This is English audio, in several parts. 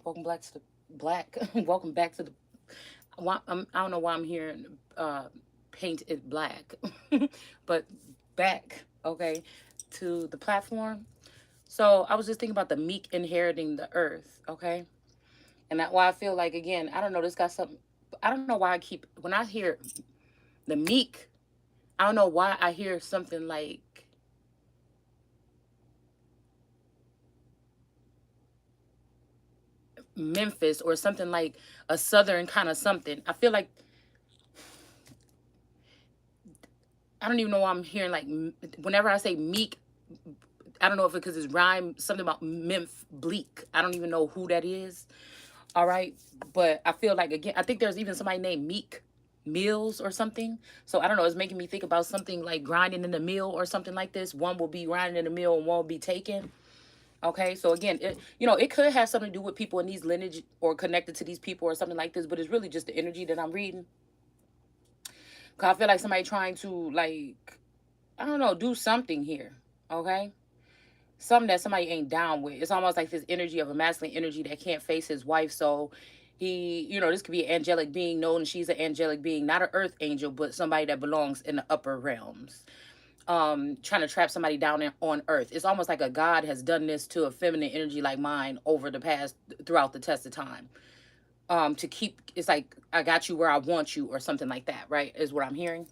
Welcome back to the black. Welcome back to the. I don't know why I'm hearing paint it black, but back okay to the platform. So I was just thinking about the meek inheriting the earth. Okay, and that why I feel like again I don't know this got something. I don't know why I keep when I hear the meek. I don't know why I hear something like Memphis or something like a southern kind of something. I feel like I don't even know why I'm hearing like whenever I say meek, I don't know if it because it's rhyme something about Memph bleak. I don't even know who that is. All right, but I feel like again, I think there's even somebody named Meek Mills or something. So I don't know. It's making me think about something like grinding in the mill or something like this. One will be grinding in the mill and one will be taken. Okay, so again, it could have something to do with people in these lineage or connected to these people or something like this, but it's really just the energy that I'm reading. Cause I feel like somebody trying to like, I don't know, do something here. Okay, something that somebody ain't down with. It's almost like this energy of a masculine energy that can't face his wife. So this could be an angelic being known she's an angelic being, not an earth angel, but somebody that belongs in the upper realms. Trying to trap somebody down on earth. It's almost like a god has done this to a feminine energy like mine over the past throughout the test of time. To keep it's like I got you where I want you or something like that, right? Is what I'm hearing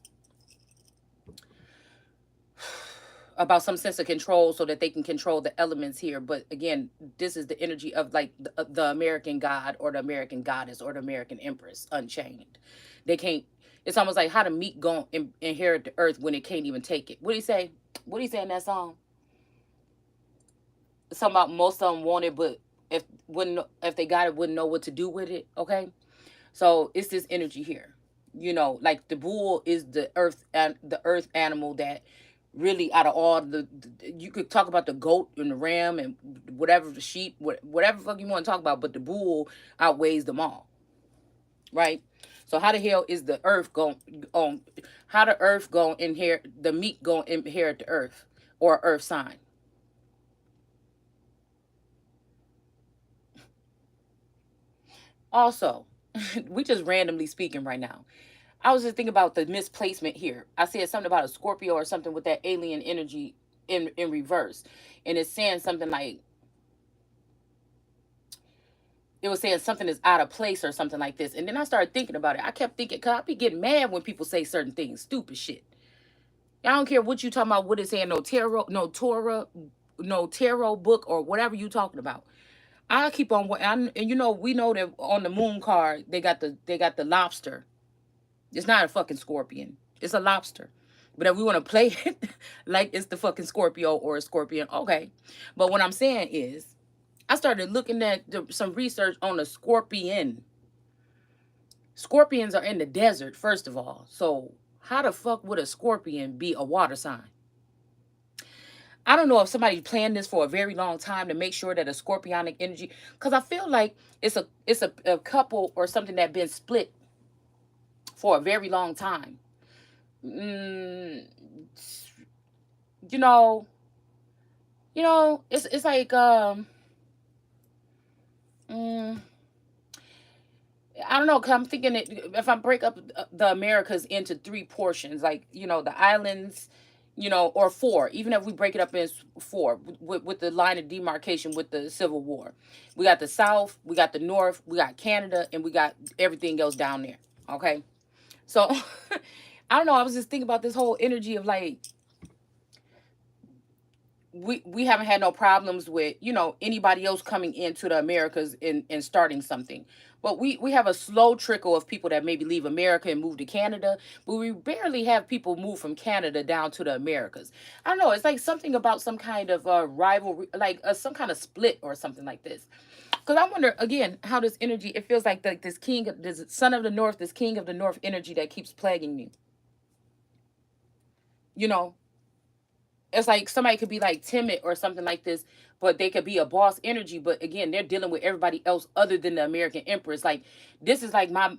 about some sense of control so that they can control the elements here. But again, this is the energy of like the American god or the American goddess or the American empress unchained. They can't. It's almost like how the meat going inherit the earth when it can't even take it. What do you say? What do you say in that song? Something about most of them want it, but if they got it, wouldn't know what to do with it. Okay, so it's this energy here. Like the bull is the earth and the earth animal that really out of all you could talk about the goat and the ram and whatever the sheep whatever fuck you want to talk about, but the bull outweighs them all, right? So how the hell is the earth going on? How the earth going inherit the meat going inherit the earth or earth sign? Also, we just randomly speaking right now. I was just thinking about the misplacement here. I said something about a Scorpio or something with that alien energy in reverse, and it's saying something like it was saying something is out of place or something like this. And then I started thinking about it. I kept thinking, cause I be getting mad when people say certain things, stupid shit. I don't care what you talking about. What it's saying, no tarot, no Torah, no tarot book or whatever you talking about. I keep on, and we know that on the moon card they got the lobster. It's not a fucking scorpion. It's a lobster. But if we want to play it like it's the fucking Scorpio or a scorpion, okay. But what I'm saying is, I started looking at some research on the scorpion. Scorpions are in the desert, first of all. So how the fuck would a scorpion be a water sign? I don't know if somebody planned this for a very long time to make sure that a scorpionic energy, because I feel like it's a couple or something that been split for a very long time. Mm, you know, it's like mm, I don't know. Cause I'm thinking if I break up the Americas into three portions, like the islands, or four. Even if we break it up in four, with the line of demarcation with the Civil War, we got the South, we got the North, we got Canada, and we got everything else down there. Okay, so I don't know. I was just thinking about this whole energy of like we haven't had no problems with anybody else coming into the Americas and starting something, but we have a slow trickle of people that maybe leave America and move to Canada, but we barely have people move from Canada down to the Americas. I don't know, it's like something about some kind of rivalry, like some kind of split or something like this, because I wonder again how this energy, it feels like this this son of the north, this king of the north energy that keeps plaguing me, you know it's like somebody could be like timid or something like this, but they could be a boss energy. But again, they're dealing with everybody else other than the American Empress. Like this is like my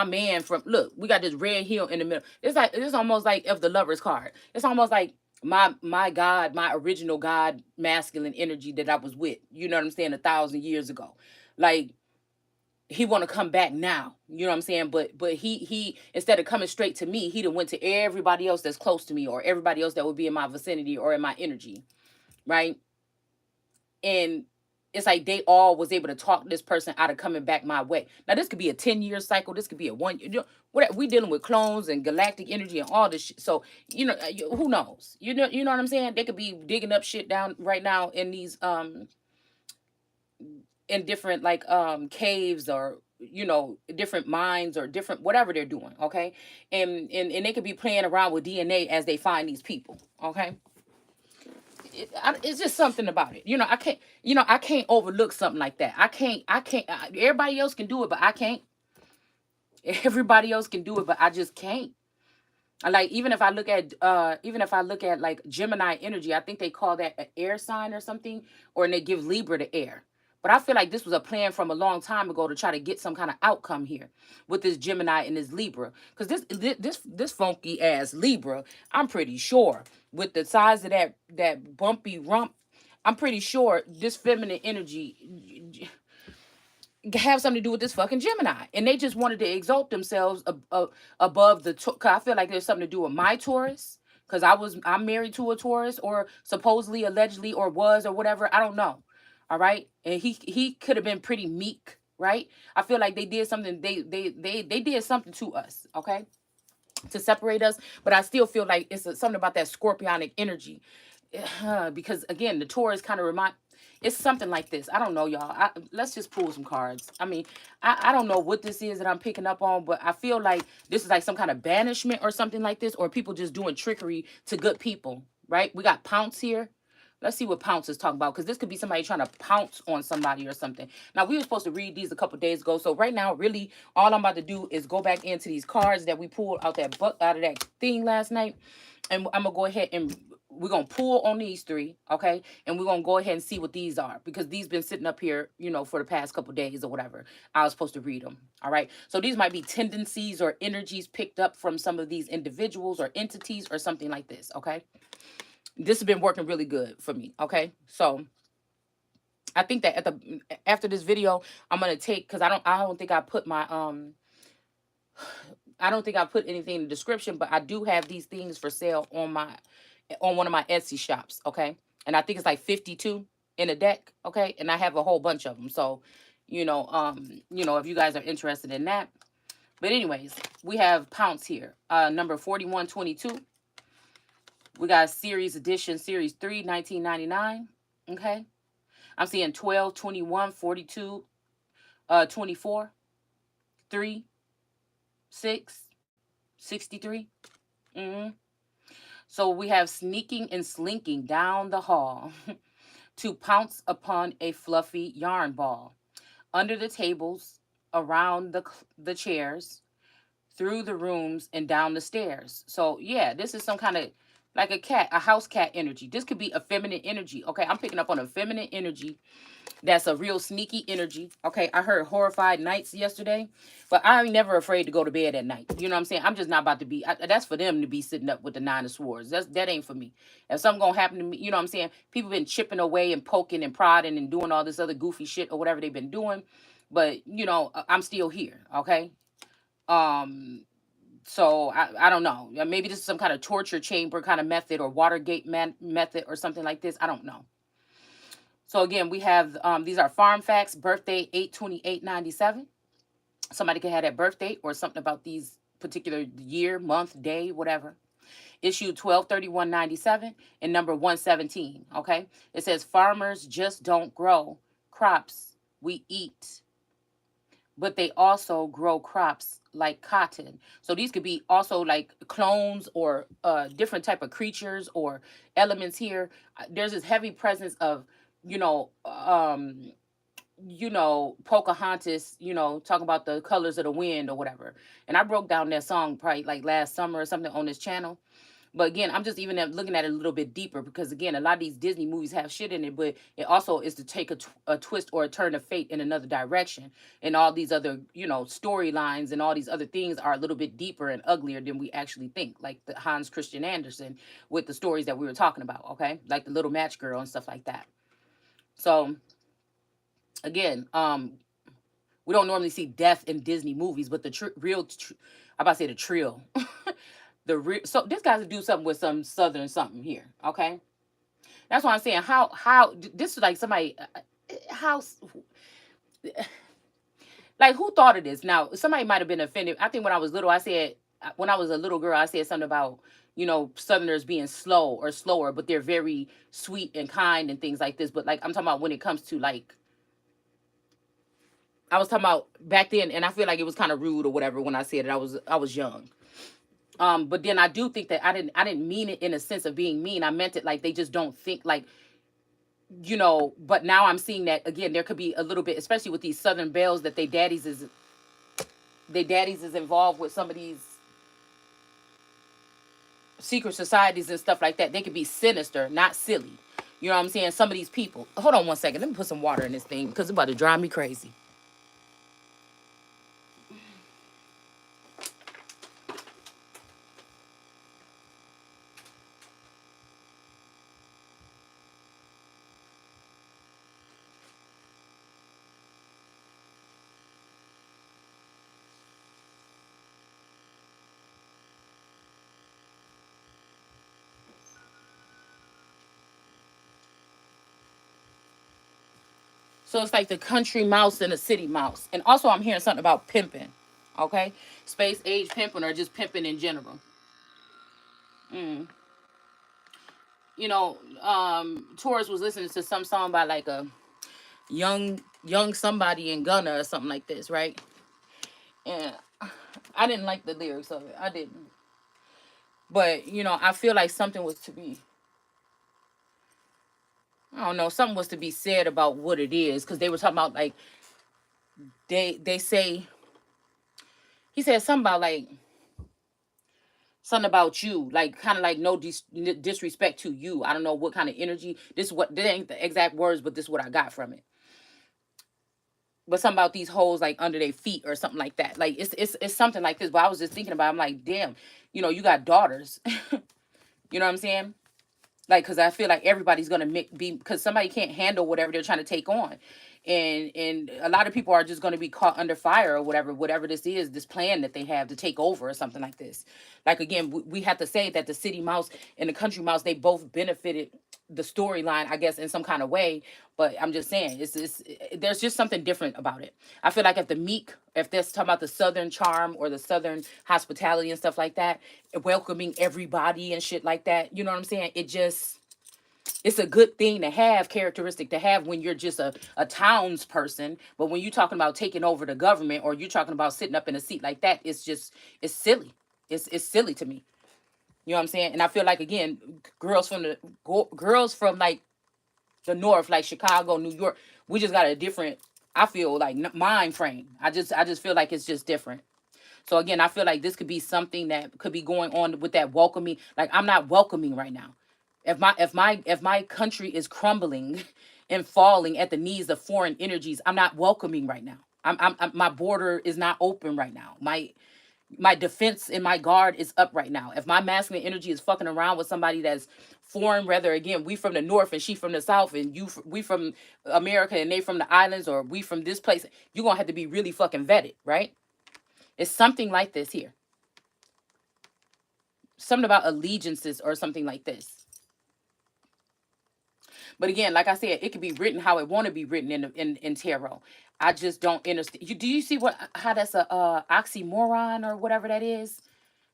man from look. We got this red hill in the middle. It's almost like of the Lover's card. It's almost like my God, my original God, masculine energy that I was with. You know what I'm saying? 1,000 years ago. Like he want to come back now. You know what I'm saying? But he instead of coming straight to me, he done went to everybody else that's close to me or everybody else that would be in my vicinity or in my energy, right? And it's like they all was able to talk this person out of coming back my way. Now this could be a 10-year cycle. This could be a one. What we dealing with clones and galactic energy and all this shit. So who knows? You know what I'm saying? They could be digging up shit down right now in these in different like caves or different mines or different whatever they're doing. Okay, and they could be playing around with DNA as they find these people. Okay, it's just something about it. I can't overlook something like that. I can't. Everybody else can do it, but I can't. Everybody else can do it, but I just can't. Like even if I look at like Gemini energy, I think they call that an air sign or something, or and they give Libra the air. But I feel like this was a plan from a long time ago to try to get some kind of outcome here with this Gemini and this Libra. Because this funky ass Libra, I'm pretty sure with the size of that bumpy rump, I'm pretty sure this feminine energy have something to do with this fucking Gemini, and they just wanted to exalt themselves above the. Cause I feel like there's something to do with my Taurus, because I'm married to a Taurus, or supposedly, allegedly, or was, or whatever. I don't know. All right, and he could have been pretty meek, right? I feel like they did something. They did something to us, okay, to separate us. But I still feel like it's something about that scorpionic energy. Because again, the Taurus kind of remind. It's something like this. I don't know, y'all. Let's just pull some cards. I mean, I don't know what this is that I'm picking up on, but I feel like this is like some kind of banishment or something like this, or people just doing trickery to good people, right? We got Pounce here. Let's see what Pounce is talking about, because this could be somebody trying to pounce on somebody or something. Now, we were supposed to read these a couple days ago, so right now, really, all I'm about to do is go back into these cards that we pulled out out of that thing last night, and I'm gonna go ahead and we're gonna pull on these three, okay? And we're gonna go ahead and see what these are, because these been sitting up here, for the past couple days or whatever. I was supposed to read them. All right. So these might be tendencies or energies picked up from some of these individuals or entities or something like this. Okay. This has been working really good for me. Okay. So I think that after this video, I'm gonna take, because I don't think I put my I don't think I put anything in the description, but I do have these things for sale on one of my Etsy shops, okay? And I think it's like 52 in a deck, okay? And I have a whole bunch of them. So, if you guys are interested in that. But anyways, we have Pounce here. Number 4122. We got series edition, series 3, 1999. Okay. I'm seeing 12, 21, 42, 24, 3, 6, 63. Mm-hmm. So we have sneaking and slinking down the hall to pounce upon a fluffy yarn ball, under the tables, around the chairs, through the rooms, and down the stairs. So yeah, this is some kind of like a house cat energy. This could be a feminine energy. Okay, I'm picking up on a feminine energy. That's a real sneaky energy. Okay, I heard horrified nights yesterday, but I'm never afraid to go to bed at night. You know what I'm saying? I'm just not about to be. That's for them to be sitting up with the 9 of swords. That ain't for me. If something gonna happen to me, you know what I'm saying? People been chipping away and poking and prodding and doing all this other goofy shit or whatever they've been doing, but I'm still here. Okay. Um. So I don't know. Maybe this is some kind of torture chamber kind of method, or Watergate method or something like this. I don't know. So again, we have these are farm facts. Birthday 8/28/97. Somebody could have that birthday or something about these particular year, month, day, whatever. Issue 12/31/97 and number 117. Okay, it says farmers just don't grow crops we eat, but they also grow crops like cotton. So these could be also like clones or different type of creatures or elements here. There's this heavy presence of, you know, um, Pocahontas, talking about the colors of the wind or whatever. And I broke down that song probably like last summer or something on this channel. But again, I'm just even looking at it a little bit deeper, because again, a lot of these Disney movies have shit in it, but it also is to take a twist or a turn of fate in another direction. And all these other, storylines and all these other things are a little bit deeper and uglier than we actually think. Like the Hans Christian Andersen with the stories that we were talking about, okay? Like the Little Match Girl and stuff like that. So again, We don't normally see death in Disney movies, but the I'm about to say the trill. The real, so this guy's to do something with some southern something here, okay? That's what I'm saying. How this is like somebody how like who thought of this? Now somebody might have been offended. I think when I was little, I said when I was a little girl, I said something about Southerners being slow or slower, but they're very sweet and kind and things like this. But like I'm talking about when it comes to like I was talking about back then, and I feel like it was kind of rude or whatever when I said it. I was young. But then I do think that I didn't mean it in a sense of being mean. I meant it like they just don't think like but now I'm seeing that again there could be a little bit, especially with these Southern belles, that they daddies is involved with some of these secret societies and stuff like that. They could be sinister, not silly. You know what I'm saying? Some of these people. Hold on one second. Let me put some water in this thing because it's about to drive me crazy. So it's like the country mouse and the city mouse. And also I'm hearing something about pimping. Okay? Space age pimping or just pimping in general. Mm. Taurus was listening to some song by like a young somebody in Ghana or something like this, right? And I didn't like the lyrics of it. I didn't. But, I feel like something was to be I don't know, something was to be said about what it is cuz they were talking about like they say he said something about like something about you, like kind of like no disrespect to you. I don't know what kind of energy. This ain't the exact words, but this is what I got from it. But something about these holes like under their feet or something like that. Like it's something like this. But I was just thinking about. I'm like, damn, you got daughters. You know what I'm saying? Like, because I feel like everybody's gonna be because somebody can't handle whatever they're trying to take on, and a lot of people are just gonna be caught under fire or whatever this is, this plan that they have to take over or something like this. Like again, we have to say that the city mouse and the country mouse, they both benefited the storyline, I guess, in some kind of way. But I'm just saying, there's just something different about it. I feel like if that's talking about the Southern charm or the Southern hospitality and stuff like that, welcoming everybody and shit like that, you know what I'm saying? It's a good thing to have, characteristic to have when you're just a townsperson. But when you're talking about taking over the government or you're talking about sitting up in a seat like that, it's silly. It's silly to me. You know what I'm saying? And I feel like again, girls from like the north, like Chicago, New York, we just got a different. I feel like mind frame. I just feel like it's just different. So again, I feel like this could be something that could be going on with that welcoming. Like I'm not welcoming right now. If my country is crumbling and falling at the knees of foreign energies, I'm not welcoming right now. My border is not open right now. My defense and my guard is up right now. If my masculine energy is fucking around with somebody that's foreign, whether again we from the north and she from the south and we from America and they from the islands or we from this place, you're gonna have to be really fucking vetted, right? It's something like this here. Something about allegiances or something like this. But again, like I said, it could be written how it want to be written in tarot. I just don't understand. Do you see how that's a oxymoron or whatever that is?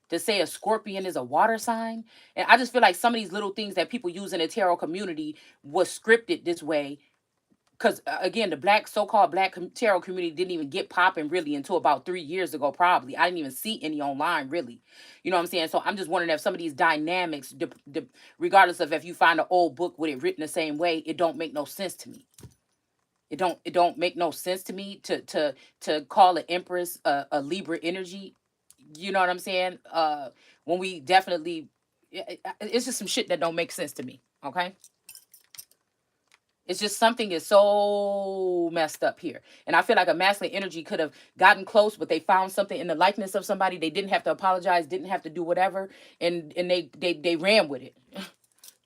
To say a scorpion is a water sign. And I just feel like some of these little things that people use in the tarot community was scripted this way. Because again, the so-called black tarot community didn't even get popping really until about 3 years ago, probably. I didn't even see any online, really. You know what I'm saying? So I'm just wondering if some of these dynamics, regardless of if you find an old book with it written the same way, it don't make no sense to me. It don't make no sense to me to call an empress a Libra energy. You know what I'm saying? When we definitely, it's just some shit that don't make sense to me. Okay, it's just something is so messed up here, and I feel like a masculine energy could have gotten close, but they found something in the likeness of somebody. They didn't have to apologize, didn't have to do whatever, and they ran with it.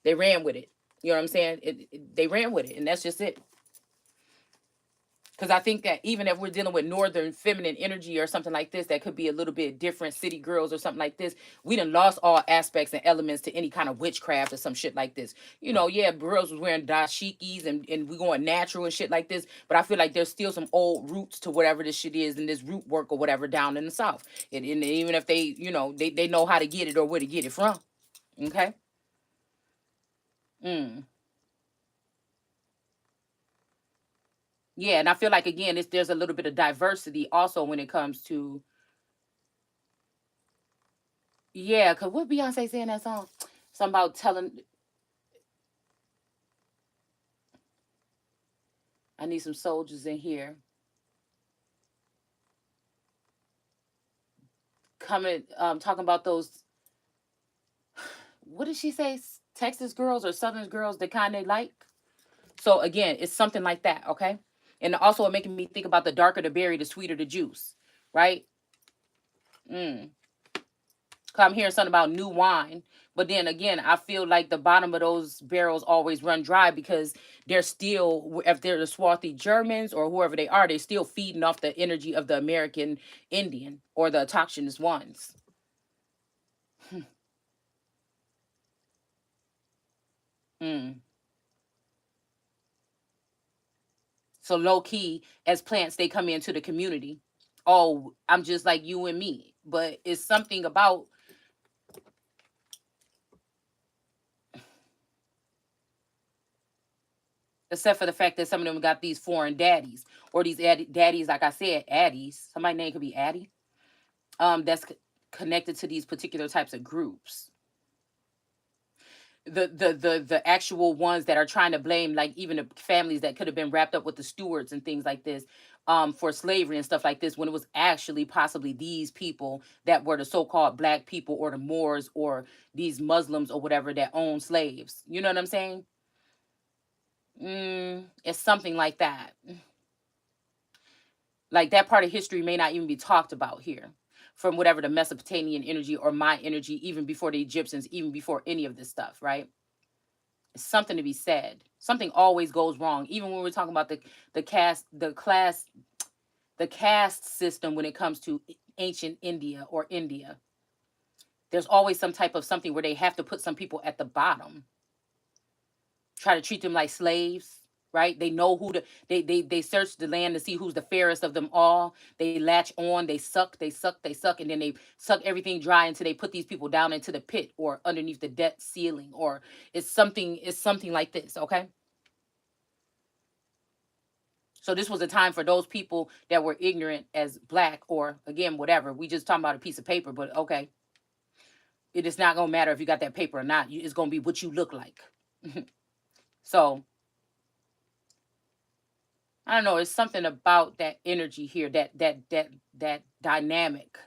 They ran with it. You know what I'm saying? They ran with it, and that's just it. Because I think that even if we're dealing with northern feminine energy or something like this, that could be a little bit different, city girls or something like this. We done lost all aspects and elements to any kind of witchcraft or some shit like this. Yeah, girls was wearing dashikis and we going natural and shit like this. But I feel like there's still some old roots to whatever this shit is and this root work or whatever down in the South. And even if they know how to get it or where to get it from. Okay. Mm. Yeah, and I feel like again, there's a little bit of diversity also when it comes to, yeah, cause what Beyonce saying that song? Something about telling I need some soldiers in here coming, talking about those. What did she say? Texas girls or Southern girls, the kind they like. So again, it's something like that, okay? And also, it making me think about the darker the berry, the sweeter the juice, right? Mm. I'm hearing something about new wine, but then again, I feel like the bottom of those barrels always run dry because they're still, if they're the swarthy Germans or whoever they are, they're still feeding off the energy of the American Indian or the autochthonous ones. Mm. So low key, as plants, they come into the community. Oh, I'm just like you and me, but it's something about, except for the fact that some of them got these foreign daddies or these daddies, like I said, addies. Somebody's name could be Addie. That's connected to these particular types of groups. The actual ones that are trying to blame, like even the families that could have been wrapped up with the stewards and things like this, for slavery and stuff like this, when it was actually possibly these people that were the so-called black people or the Moors or these Muslims or whatever that own slaves. You know what I'm saying? It's something like that. Like that part of history may not even be talked about here, from whatever the Mesopotamian energy or my energy, even before the Egyptians, even before any of this stuff, right? It's something to be said. Something always goes wrong, even when we're talking about the caste system when it comes to ancient India or India. There's always some type of something where they have to put some people at the bottom, try to treat them like slaves, right? They know who to they search the land to see who's the fairest of them all. They latch on, they suck, and then they suck everything dry until they put these people down into the pit or underneath the debt ceiling, or it's something like this, okay? So this was a time for those people that were ignorant as black, or again, whatever. We just talking about a piece of paper, but okay. It is not gonna matter if you got that paper or not. It's gonna be what you look like. So I don't know. It's something about that energy here, that dynamic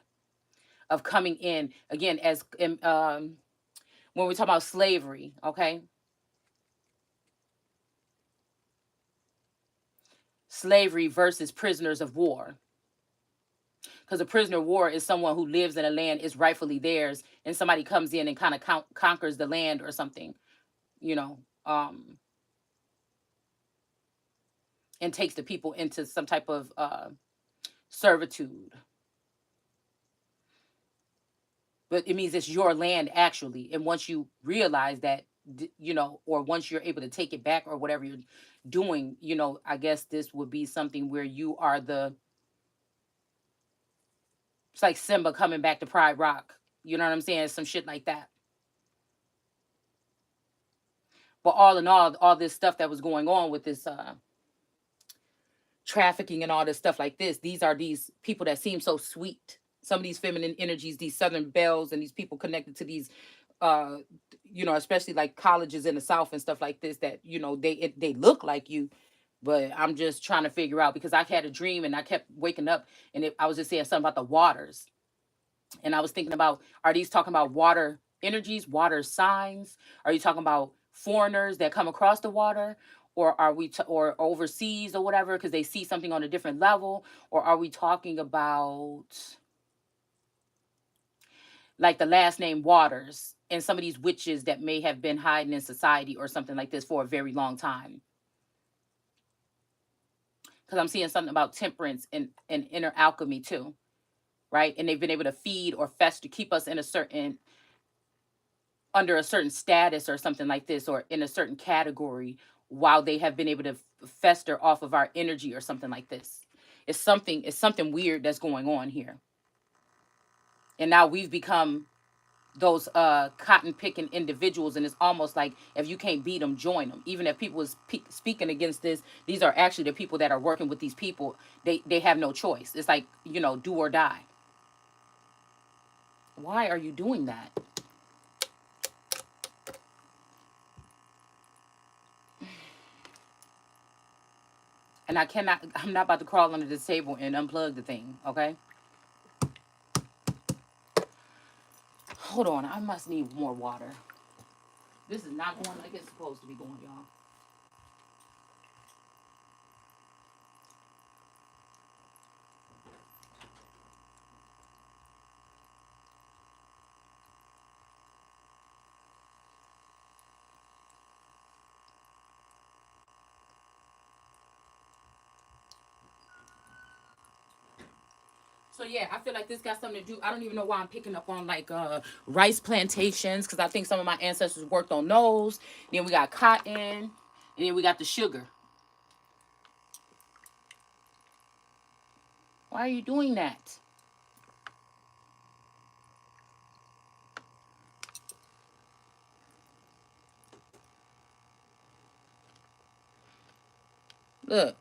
of coming in again as when we talk about slavery. Okay, slavery versus prisoners of war. Because a prisoner of war is someone who lives in a land is rightfully theirs, and somebody comes in and kind of conquers the land or something, you know, and takes the people into some type of servitude. But it means it's your land actually, and once you realize that, or once you're able to take it back or whatever you're doing, I guess this would be something where you are the it's like Simba coming back to Pride Rock. You know what I'm saying? Some shit like that. But all in all this stuff that was going on with this trafficking and all this stuff like this, these are these people that seem so sweet. Some of these feminine energies, these southern belles, and these people connected to these uh especially like colleges in the South and stuff like this, that they look like you. But I'm just trying to figure out, because I had a dream and I kept waking up, and I was just saying something about the waters, and I was thinking about, are these talking about water energies, water signs? Are you talking about foreigners that come across the water? Or are we or overseas or whatever, because they see something on a different level? Or are we talking about like the last name Waters and some of these witches that may have been hiding in society or something like this for a very long time? because I'm seeing something about temperance and inner alchemy too, right? And they've been able to feed or fester, keep us in a certain, under a certain status or something like this, or in a certain category, while they have been able to fester off of our energy or something like this. It's something weird that's going on here. And now we've become those cotton picking individuals, and it's almost like if you can't beat them, join them. Even if people is speaking against this, these are actually the people that are working with these people. They have no choice. It's like, do or die. Why are you doing that? And I'm not about to crawl under this table and unplug the thing, okay? Hold on, I must need more water. This is not going like it's supposed to be going, y'all. So yeah, I feel like this got something to do. I don't even know why I'm picking up on like rice plantations, because I think some of my ancestors worked on those. Then we got cotton, and then we got the sugar. Why are you doing that? Look,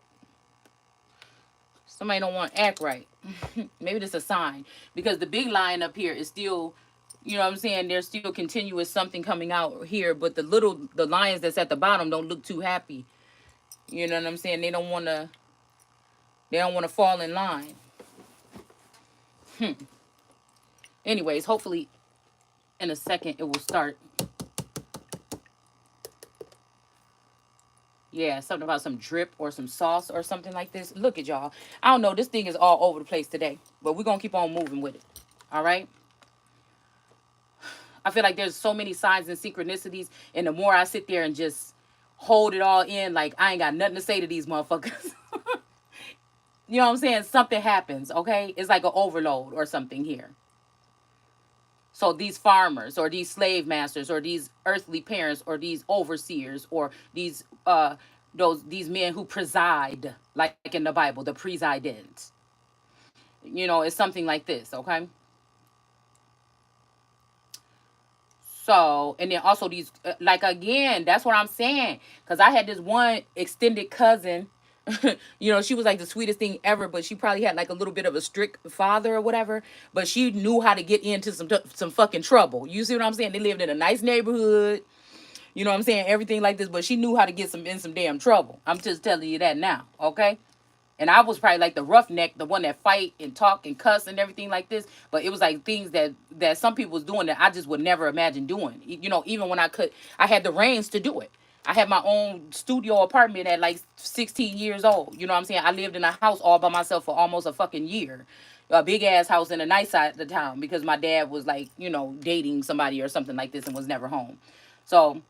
somebody don't want to act right. Maybe that's a sign, because the big line up here is still, you know what I'm saying? There's still continuous something coming out here, but the lines that's at the bottom don't look too happy. You know what I'm saying? They don't want to fall in line. Anyways, hopefully in a second it will start. Yeah, something about some drip or some sauce or something like this. Look at y'all. I don't know. This thing is all over the place today, but we're going to keep on moving with it. All right. I feel like there's so many signs and synchronicities. And the more I sit there and just hold it all in, like I ain't got nothing to say to these motherfuckers. You know what I'm saying? Something happens. Okay. It's like an overload or something here. So these farmers or these slave masters or these earthly parents or these overseers or these men who preside, like in the Bible, the president. It's something like this, okay? So, and then also these, like again, that's what I'm saying. Because I had this one extended cousin. She was like the sweetest thing ever, but she probably had like a little bit of a strict father or whatever. But she knew how to get into some fucking trouble. You see what I'm saying? They lived in a nice neighborhood. You know what I'm saying? Everything like this, but she knew how to get some damn trouble. I'm just telling you that now, okay? And I was probably like the roughneck, the one that fight and talk and cuss and everything like this. But it was like things that some people was doing that I just would never imagine doing. Even when I had the reins to do it. I had my own studio apartment at like 16 years old. You know what I'm saying? I lived in a house all by myself for almost a fucking year. A big ass house in the nice side of the town, because my dad was like, dating somebody or something like this and was never home. So,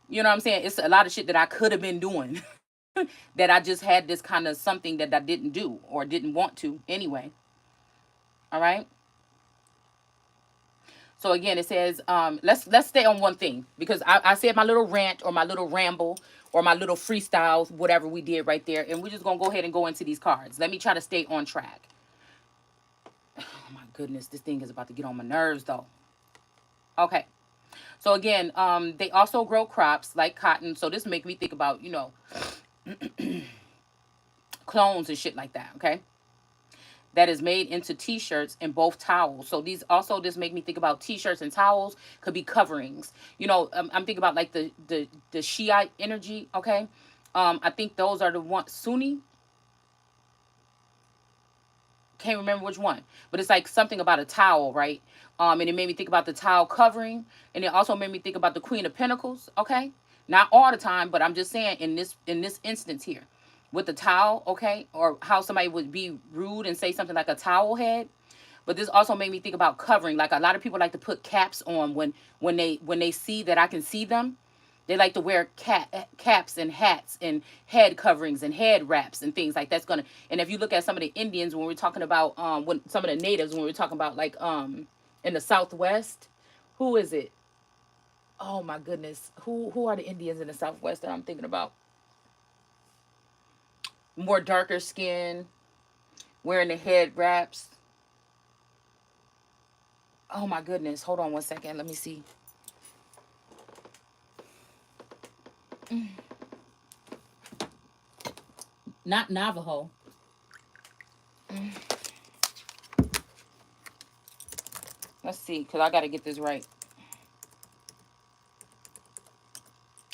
you know what I'm saying? It's a lot of shit that I could have been doing. That I just had this kind of something that I didn't do or didn't want to anyway. All right. So again, it says, let's stay on one thing, because I said my little rant or my little ramble or my little freestyle, whatever we did right there, and we're just gonna go ahead and go into these cards. Let me try to stay on track. Oh my goodness, this thing is about to get on my nerves though. Okay. So again, they also grow crops like cotton. So this make me think about, clones and shit like that. Okay. That is made into t-shirts and both towels. So this make me think about t-shirts and towels could be coverings. I'm thinking about like the Shiite energy. Okay. I think those are the ones. Sunni, can't remember which one, but it's like something about a towel, right? And it made me think about the towel covering, and it also made me think about the Queen of Pentacles. Okay, not all the time, but I'm just saying in this instance here, with the towel, okay, or how somebody would be rude and say something like a towel head. But this also made me think about covering. Like a lot of people like to put caps on when they see that I can see them. They like to wear caps and hats and head coverings and head wraps and things like that's gonna. And if you look at some of the Indians when we're talking about when some of the natives when we're talking about like in the Southwest, who is it? Oh my goodness, who are the Indians in the Southwest that I'm thinking about? More darker skin, wearing the head wraps. Oh my goodness, hold on one second. Let me see. Not Navajo. Let's see, because I got to get this right.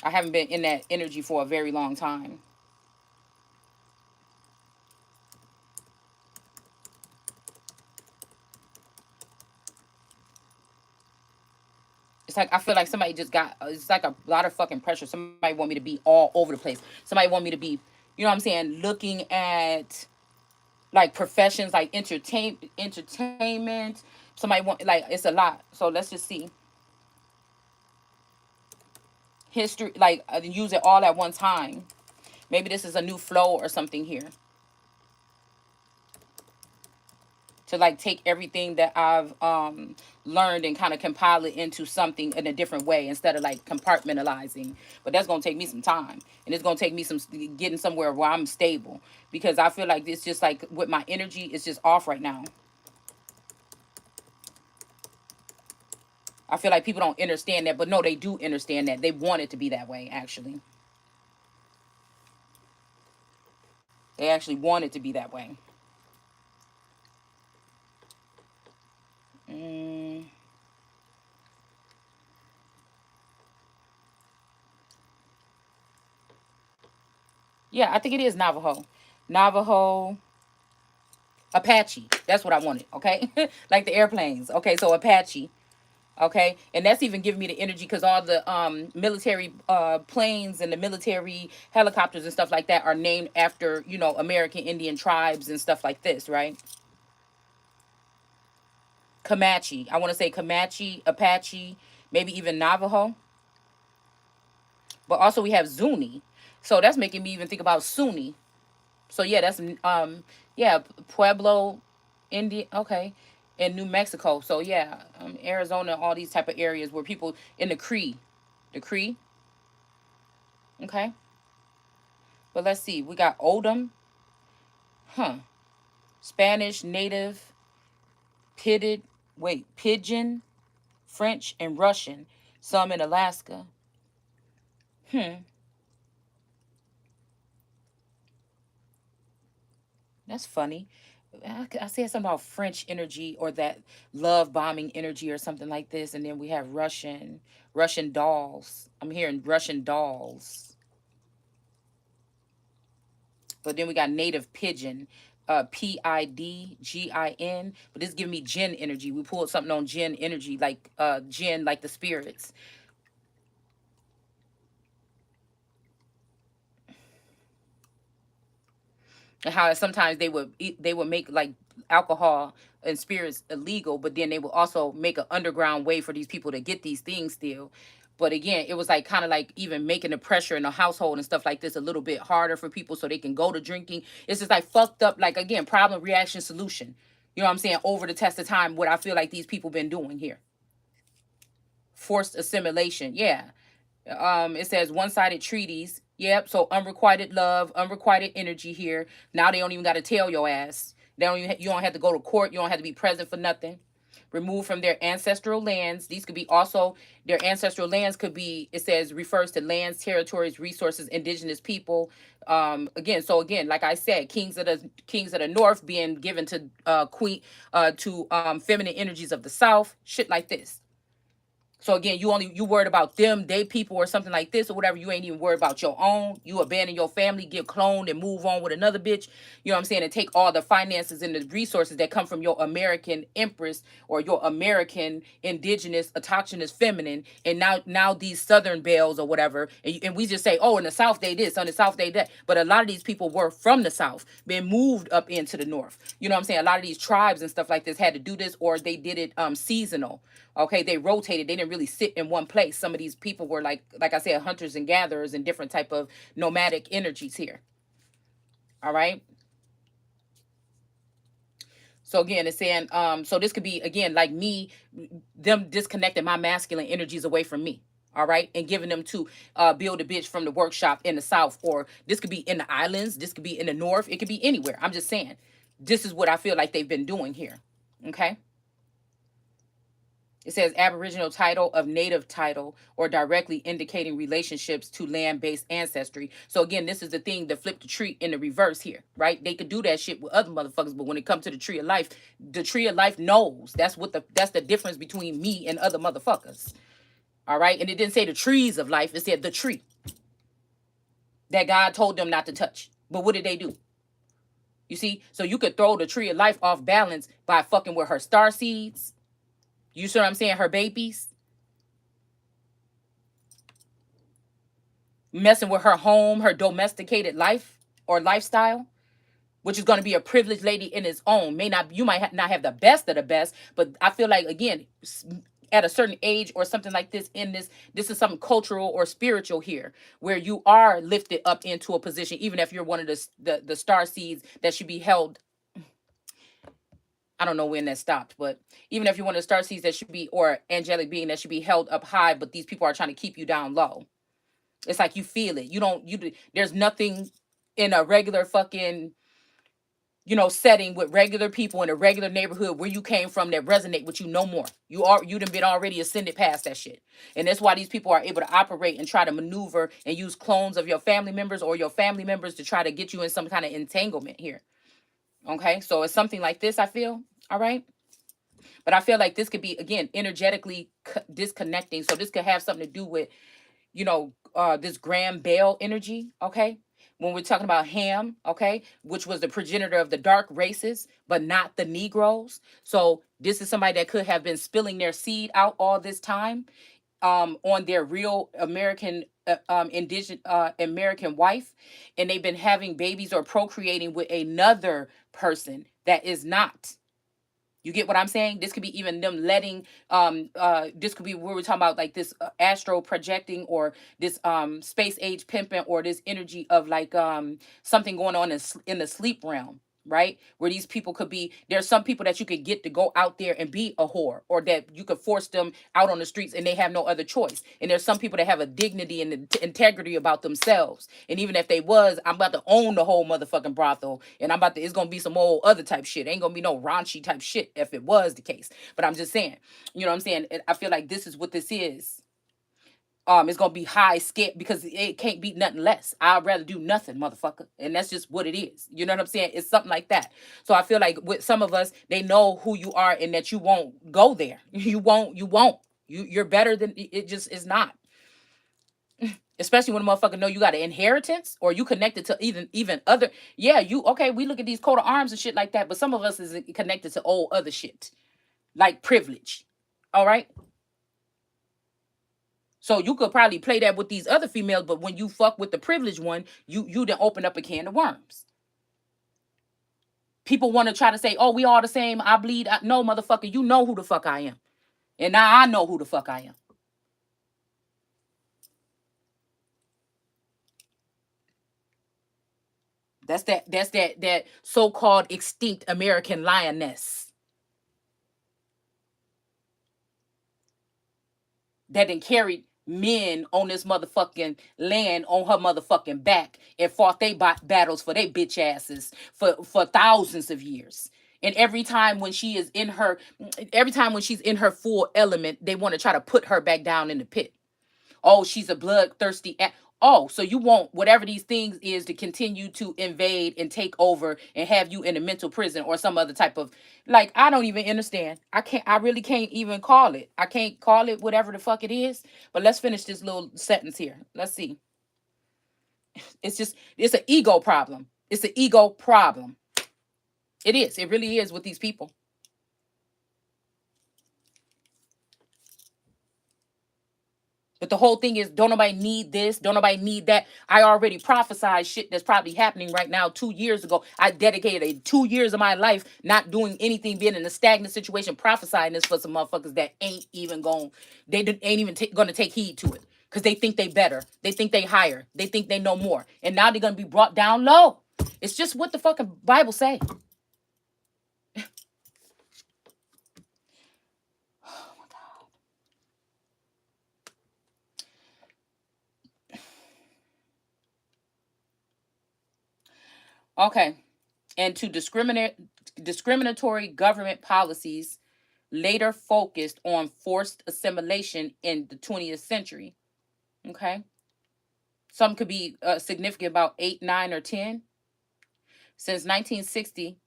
I haven't been in that energy for a very long time. It's like I feel like somebody just got. It's like a lot of fucking pressure. Somebody want me to be all over the place. Somebody want me to be, you know what I'm saying, looking at like professions like entertainment. Somebody want like it's a lot. So let's just see history. Like use it all at one time. Maybe this is a new flow or something here. To like take everything that I've learned and kind of compile it into something in a different way instead of like compartmentalizing. But that's gonna take me some time, and it's gonna take me some getting somewhere where I'm stable because I feel like it's just like with my energy, it's just off right now. I feel like people don't understand that, but no, they do understand that. They want it to be that way. Actually, they actually want it to be that way. Mm, yeah, I think it is Navajo. Navajo, Apache. That's what I wanted. Okay, like the airplanes. Okay, so Apache. Okay, and that's even giving me the energy because all the military planes and the military helicopters and stuff like that are named after American Indian tribes and stuff like this, right? Comanche. I want to say Comanche, Apache, maybe even Navajo. But also we have Zuni, so that's making me even think about Sunni. So yeah, that's yeah, Pueblo, India. Okay, in New Mexico. So yeah, Arizona, all these type of areas where people in the Cree. Okay, but let's see. We got Odom, huh? Spanish, Native, Pitted, wait, Pigeon, French, and Russian. Some in Alaska. Hmm, that's funny. I said something about French energy or that love bombing energy or something like this, and then we have Russian dolls. I'm hearing Russian dolls, but then we got native pigeon, Pidgin. But this is giving me Jinn energy. We pulled something on Jinn energy, like Jinn, like the spirits, and how sometimes they would make like alcohol and spirits illegal, but then they will also make an underground way for these people to get these things still. But again, it was like kind of like even making the pressure in the household and stuff like this a little bit harder for people so they can go to drinking. It's just like fucked up, like again, problem, reaction, solution. You know what I'm saying? Over the test of time, what I feel like these people been doing here. Forced assimilation. Yeah. It says one-sided treaties. Yep. So unrequited love, unrequited energy here. Now they don't even got to tell your ass. They don't even. You don't have to go to court. You don't have to be present for nothing. Removed from their ancestral lands. These could be also their ancestral lands. Could be. It says refers to lands, territories, resources, indigenous people. Again. So again, like I said, kings of the north being given to queen to feminine energies of the south. Shit like this. So again, you worried about them, they people or something like this or whatever. You ain't even worried about your own. You abandon your family, get cloned, and move on with another bitch. You know what I'm saying? And take all the finances and the resources that come from your American empress or your American indigenous autochthonous feminine, and now these Southern belles or whatever, and we just say, oh, in the South they this, on the South they that. But a lot of these people were from the South, been moved up into the North. You know what I'm saying? A lot of these tribes and stuff like this had to do this, or they did it seasonal. Okay, they rotated. They didn't really sit in one place. Some of these people were like I said, hunters and gatherers and different type of nomadic energies here. All right. So again, it's saying, so this could be again like me, them disconnecting my masculine energies away from me. All right, and giving them to build a bitch from the workshop in the south, or this could be in the islands, this could be in the north, it could be anywhere. I'm just saying, this is what I feel like they've been doing here. Okay. It says Aboriginal title of native title or directly indicating relationships to land-based ancestry. So again, this is the thing that flipped the tree in the reverse here, right? They could do that shit with other motherfuckers, but when it comes to the tree of life, the tree of life knows. That's the difference between me and other motherfuckers. All right. And it didn't say the trees of life, it said the tree that God told them not to touch. But what did they do? You see, so you could throw the tree of life off balance by fucking with her star seeds. You see what I'm saying? Her babies. Messing with her home, her domesticated life or lifestyle, which is going to be a privileged lady in its own. May not, you might not have the best of the best, but I feel like, again, at a certain age or something like this, in this is something cultural or spiritual here, where you are lifted up into a position, even if you're one of the star seeds that should be held. I don't know when that stopped, but even if you're one of the star seeds that should be, or angelic being that should be held up high, but these people are trying to keep you down low. It's like you feel it. There's nothing in a regular fucking, setting with regular people in a regular neighborhood where you came from that resonate with you no more. You done been already ascended past that shit. And that's why these people are able to operate and try to maneuver and use clones of your family members or your family members to try to get you in some kind of entanglement here. Okay? So it's something like this, I feel. All right? But I feel like this could be, again, energetically disconnecting. So this could have something to do with, this Graham Bell energy, okay? When we're talking about Ham, okay, which was the progenitor of the dark races, but not the Negroes. So this is somebody that could have been spilling their seed out all this time, on their real American, indigenous, American wife, and they've been having babies or procreating with another person that is not. You get what I'm saying? This could be even them letting, this could be where we're talking about, like this astro projecting, or this space age pimping, or this energy of like something going on in the sleep realm, right? Where these people could be, there's some people that you could get to go out there and be a whore, or that you could force them out on the streets and they have no other choice. And there's some people that have a dignity and integrity about themselves. And even if they was, I'm about to own the whole motherfucking brothel, and it's gonna be some old other type shit. Ain't gonna be no raunchy type shit if it was the case. But I'm just saying, you know what I'm saying? I feel like this is what this is. It's gonna be high scale because it can't be nothing less. I'd rather do nothing, motherfucker, and that's just what it is. You know what I'm saying? It's something like that. So I feel like with some of us, they know who you are and that you won't go there. You won't. You won't. You're better than it. Just is not. Especially when a motherfucker know you got an inheritance, or you connected to even other. Yeah, you okay? We look at these coat of arms and shit like that, but some of us is connected to old other shit, like privilege. All right. So you could probably play that with these other females, but when you fuck with the privileged one, you then open up a can of worms. People want to try to say, "Oh, we all the same. I bleed." No, motherfucker, you know who the fuck I am, and now I know who the fuck I am. That's that so-called extinct American lioness that then carried men on this motherfucking land on her motherfucking back and fought they battles for they bitch asses for thousands of years. And every time when she's in her full element, they want to try to put her back down in the pit. Oh, she's a bloodthirsty. Oh, so you want whatever these things is to continue to invade and take over and have you in a mental prison or some other type of, like, I don't even understand. I really can't even call it. I can't call it whatever the fuck it is. But let's finish this little sentence here. Let's see. It's an ego problem. It's an ego problem. It is. It really is with these people. But the whole thing is, don't nobody need this, don't nobody need that. I already prophesied shit that's probably happening right now 2 years ago. I dedicated 2 years of my life not doing anything, being in a stagnant situation, prophesying this for some motherfuckers that ain't even going, ain't even gonna take heed to it. Because they think they better. They think they higher. They think they know more. And now they're gonna be brought down low. It's just what the fucking Bible say. Okay. And to discriminatory government policies later focused on forced assimilation in the 20th century. Okay. Some could be significant, about 8, 9, or 10. Since 1960,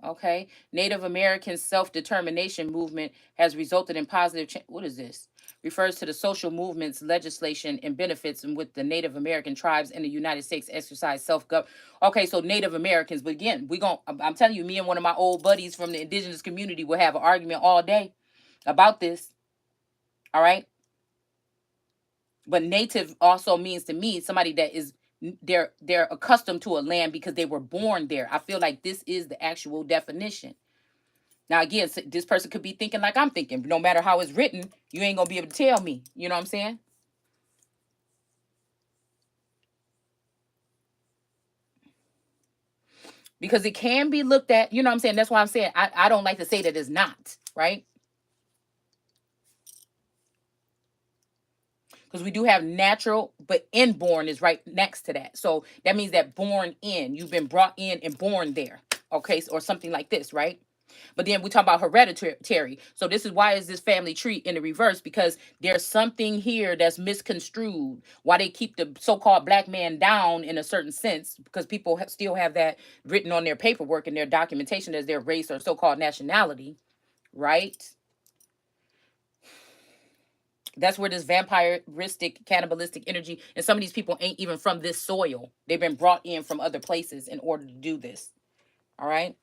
okay, Native American self-determination movement has resulted in positive change. What is this? Refers to the social movements, legislation, and benefits in which the Native American tribes in the United States exercise self-government. Okay, so Native Americans, but again, I'm telling you, me and one of my old buddies from the indigenous community will have an argument all day about this. All right. But native also means to me somebody that is, they're accustomed to a land because they were born there. I feel like this is the actual definition. Now again, this person could be thinking like I'm thinking. No matter how it's written, you ain't gonna be able to tell me. You know what I'm saying? Because it can be looked at. You know what I'm saying? That's why I'm saying I don't like to say that it's not right. Because we do have natural, but inborn is right next to that. So that means that born in, you've been brought in and born there. Okay, or something like this, right? But then we talk about hereditary. So this is why is this family tree in the reverse? Because there's something here that's misconstrued. Why they keep the so-called black man down in a certain sense? Because people still have that written on their paperwork and their documentation as their race or so-called nationality, right? That's where this vampiristic, cannibalistic energy, and some of these people ain't even from this soil. They've been brought in from other places in order to do this. All right.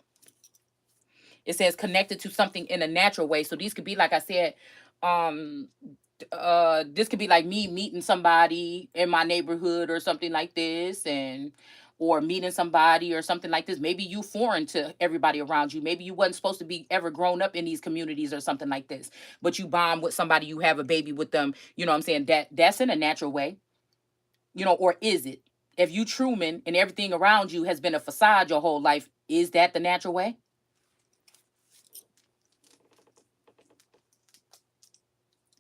It says connected to something in a natural way. So these could be, like I said, um, this could be like me meeting somebody in my neighborhood or something like this, and or meeting somebody or something like this. Maybe you foreign to everybody around you. Maybe you wasn't supposed to be ever grown up in these communities or something like this. But you bond with somebody, you have a baby with them. You know what I'm saying? That's in a natural way. Or is it? If you Truman and everything around you has been a facade your whole life, is that the natural way?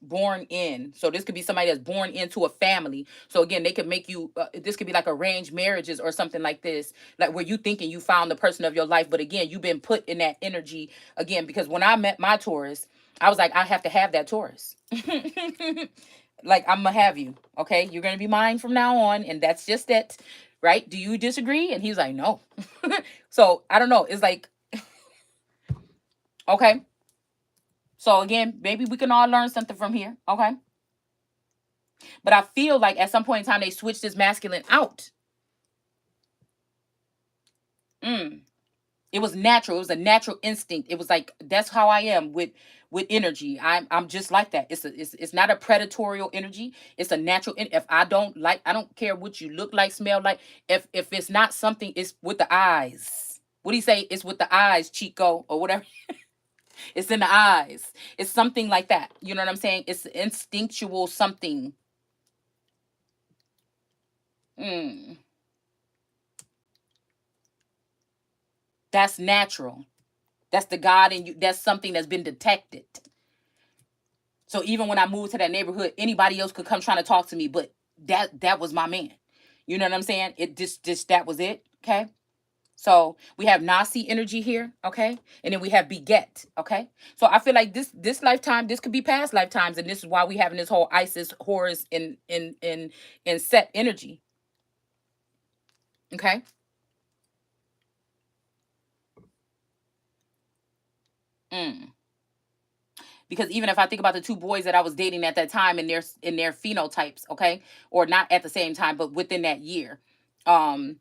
Born in. So this could be somebody that's born into a family. So again, they could make you, this could be like arranged marriages or something like this, like where you thinking you found the person of your life, but again, you've been put in that energy again. Because when I met my Taurus, I was like, I have to have that Taurus. Like, I'm gonna have you. Okay, you're gonna be mine from now on, and that's just it. Right? Do you disagree? And he's like, no. So I don't know, it's like, okay, so again, maybe we can all learn something from here. Okay. But I feel like at some point in time they switched this masculine out. Mm. It was natural. It was a natural instinct. It was like, that's how I am with energy. I'm just like that. It's not a predatorial energy. It's a natural. If I don't like, I don't care what you look like, smell like. If it's not something, it's with the eyes. What do you say? It's with the eyes, Chico, or whatever. It's in the eyes. It's something like that. You know what I'm saying? It's instinctual something. Mm. That's natural. That's the God in you. That's something that's been detected. So even when I moved to that neighborhood, anybody else could come trying to talk to me, but that was my man. You know what I'm saying? It just that was it. Okay. So we have Nasi energy here, okay, and then we have beget, okay. So I feel like this lifetime, this could be past lifetimes, and this is why we having this whole Isis, Horus, in set energy, okay. Mm. Because even if I think about the two boys that I was dating at that time and their phenotypes, okay, or not at the same time, but within that year, um,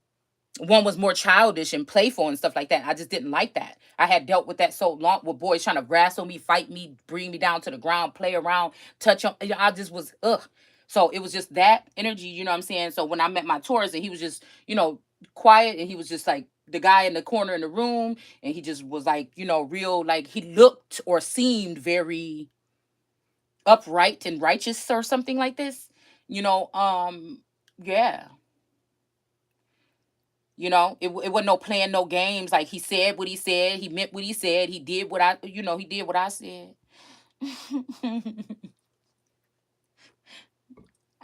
One was more childish and playful and stuff like that. I just didn't like that. I had dealt with that so long, with boys trying to wrestle me, fight me, bring me down to the ground, play around, touch on. I just was ugh. So it was just that energy, you know what I'm saying? So when I met my Taurus and he was just, quiet, and he was just like the guy in the corner in the room, and he just was like, real, like he looked or seemed very upright and righteous or something like this. You know, yeah. It wasn't no playing no games. Like he said what he said, he meant what he said, he did what I said.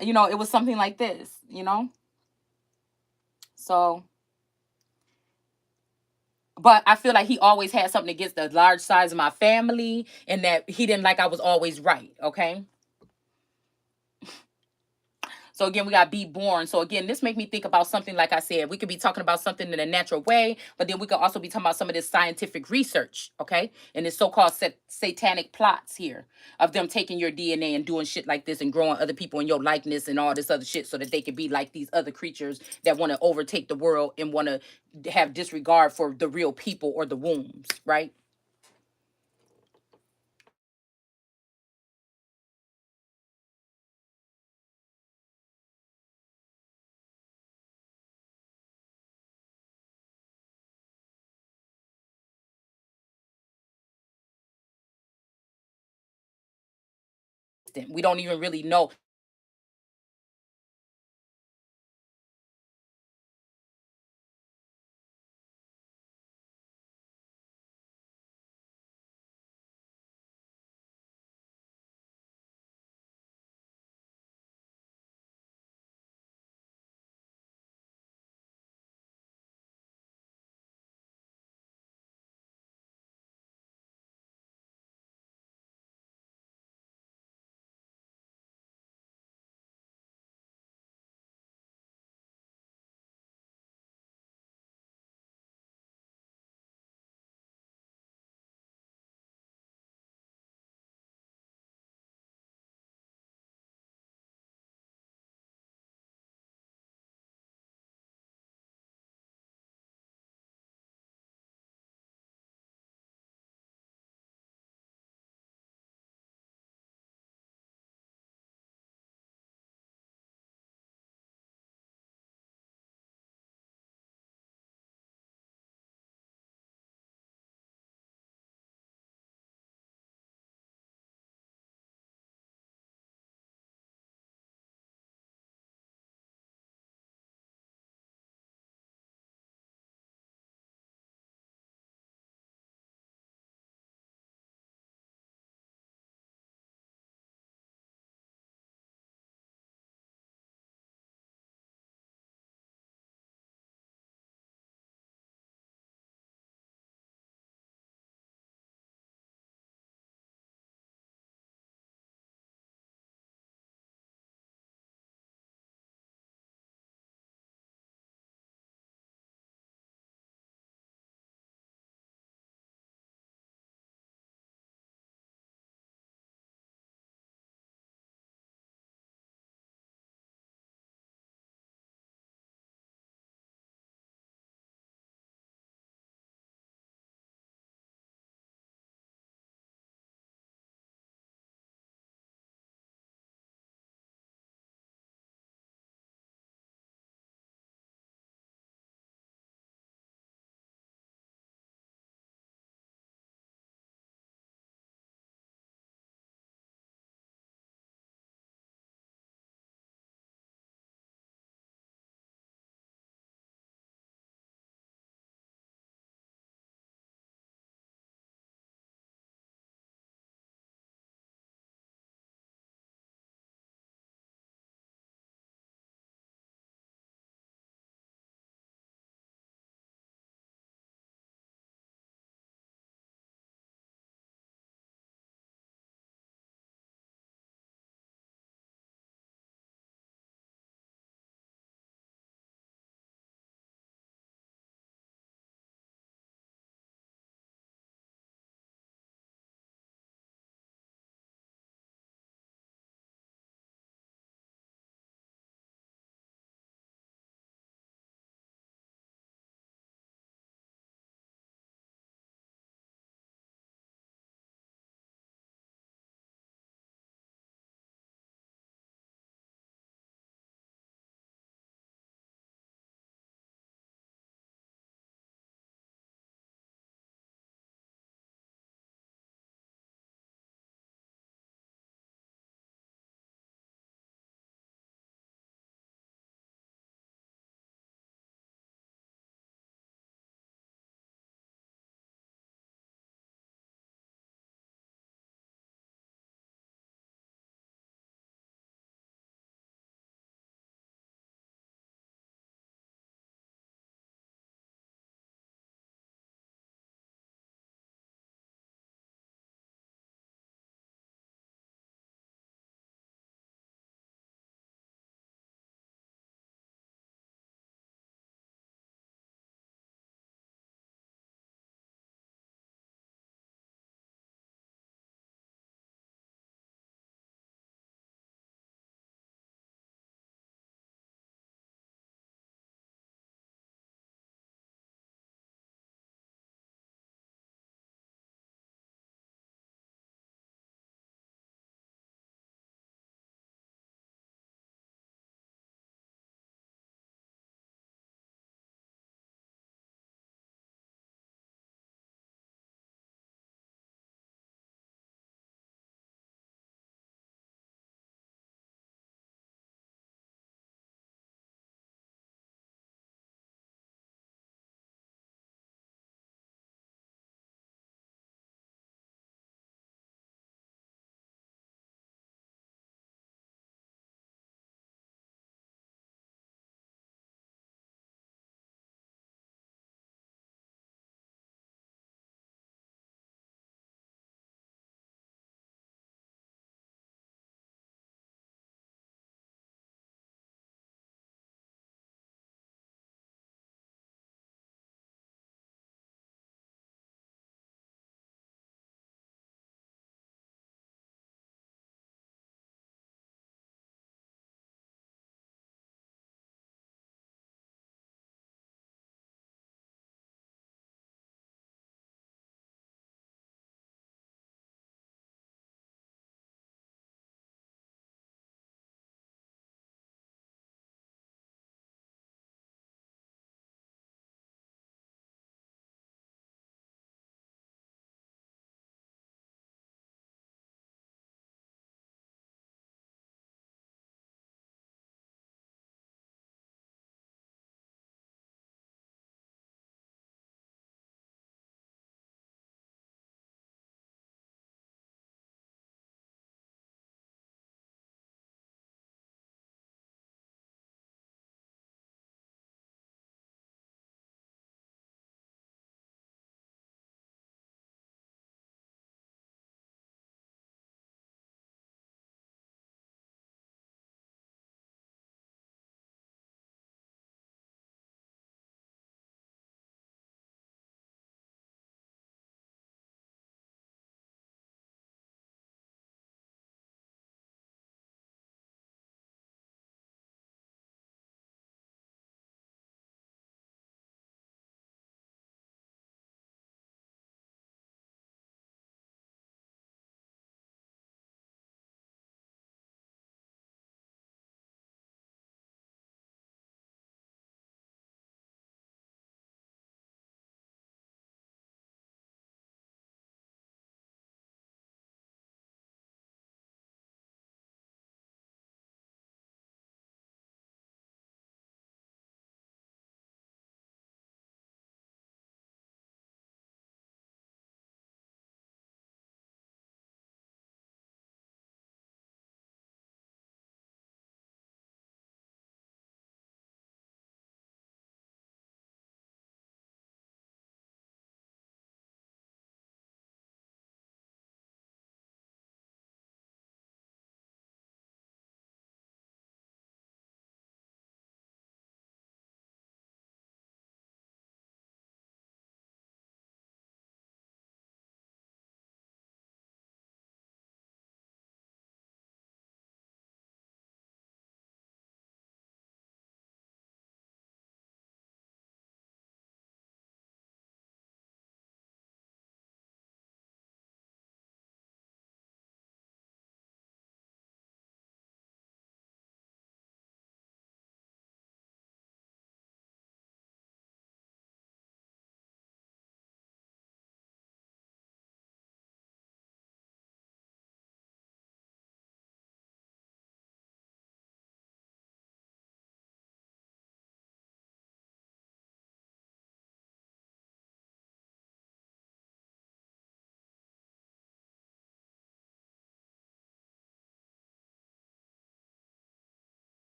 It was something like this. So, but I feel like he always had something against the large size of my family, and that he didn't like I was always right. Okay. So again, we got be born. So again, this make me think about something, like I said, we could be talking about something in a natural way, but then we could also be talking about some of this scientific research, okay? And this so-called satanic plots here of them taking your DNA and doing shit like this and growing other people in your likeness and all this other shit so that they can be like these other creatures that want to overtake the world and want to have disregard for the real people or the wombs, right? We don't even really know